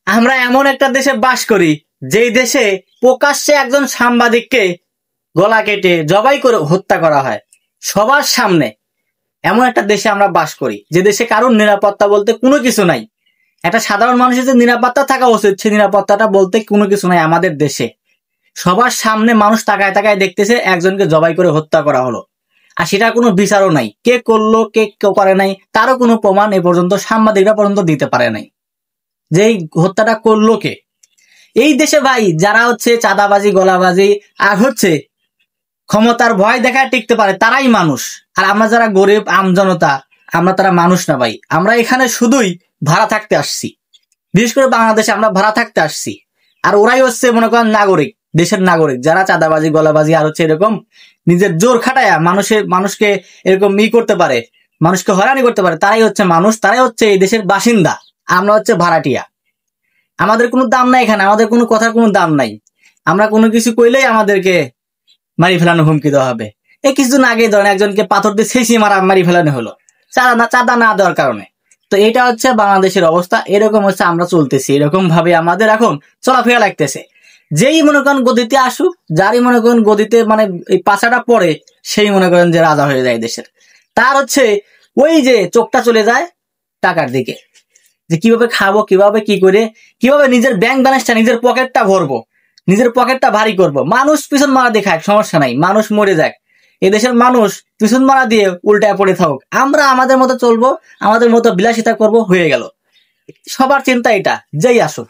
আমরা এমন একটা দেশে বাস করি যেই দেশে প্রকাশ্যে একজন সাংবাদিককে গলা কেটে জবাই করে হত্যা করা হয় সবার সামনে। এমন একটা দেশে আমরা বাস করি যে দেশে কারোর নিরাপত্তা বলতে কোনো কিছু নাই। একটা সাধারণ মানুষের যে নিরাপত্তা থাকা উচিত সে নিরাপত্তাটা বলতে কোনো কিছু নাই আমাদের দেশে। সবার সামনে মানুষ তাকায় তাকায় দেখতেছে একজনকে জবাই করে হত্যা করা হলো, আর সেটা কোনো বিচারও নাই। কে করলো কে করে নাই তারও কোনো প্রমাণ এ পর্যন্ত সাংবাদিকরা পর্যন্ত দিতে পারে নাই যে এই হত্যাটা করলো কে। এই দেশে ভাই যারা হচ্ছে চাঁদাবাজি গলাবাজি আর হচ্ছে ক্ষমতার ভয় দেখায় টিকতে পারে তারাই মানুষ, আর আমরা যারা গরিব আমজনতা আমরা তারা মানুষ না ভাই। আমরা এখানে শুধুই ভাড়া থাকতে আসছি, বিশেষ করে বাংলাদেশে আমরা ভাড়া থাকতে আসছি। আর ওরাই হচ্ছে মনে করেন নাগরিক, দেশের নাগরিক যারা চাঁদাবাজি গলাবাজি আর হচ্ছে এরকম নিজের জোর খাটায়া মানুষকে এরকম করতে পারে, মানুষকে হয়রানি করতে পারে, তারাই হচ্ছে মানুষ, তারাই হচ্ছে এই দেশের বাসিন্দা। আমরা হচ্ছে ভাড়াটিয়া, আমাদের কোনো দাম নাই এখানে, আমাদের কোনো কথার কোনো দাম নাই। আমরা কোনো কিছু কইলেই আমাদেরকে মারি ফেলানো হুমকি দেওয়া হবে। এই কিছুদিন আগে ধরেন একজনকে পাথর দিয়ে ছেঁচিয়ে মারি ফেলানো হলো চাঁদা না দেওয়ার কারণে। তো এটা হচ্ছে বাংলাদেশের অবস্থা, এরকম হচ্ছে আমরা চলতেছি, এরকম ভাবে আমাদের এখন চলাফেরা লাগতেছে। যেই মনে করেন গদিতে আসুক, যারই মনে করেন গদিতে মানে এই পাছাটা পড়ে সেই মনে করেন যে রাজা হয়ে যায় দেশের। তার হচ্ছে ওই যে চোখটা চলে যায় টাকার দিকে, যে কিভাবে খাবো, কিভাবে কি করে, কিভাবে নিজের ব্যাংক ব্যালেন্সটা নিজের পকেটটা ভরবো, নিজের পকেটটা ভারী করবো। মানুষ পিছন মারা দিয়ে খায়, সমস্যা নাই, মানুষ মরে যাক, এদেশের মানুষ পিছন মারা দিয়ে উল্টায় পড়ে থাকুক, আমরা আমাদের মতো চলবো, আমাদের মতো বিলাসিতা করব, হয়ে গেল। সবার চিন্তা এটা, যেই আসুক।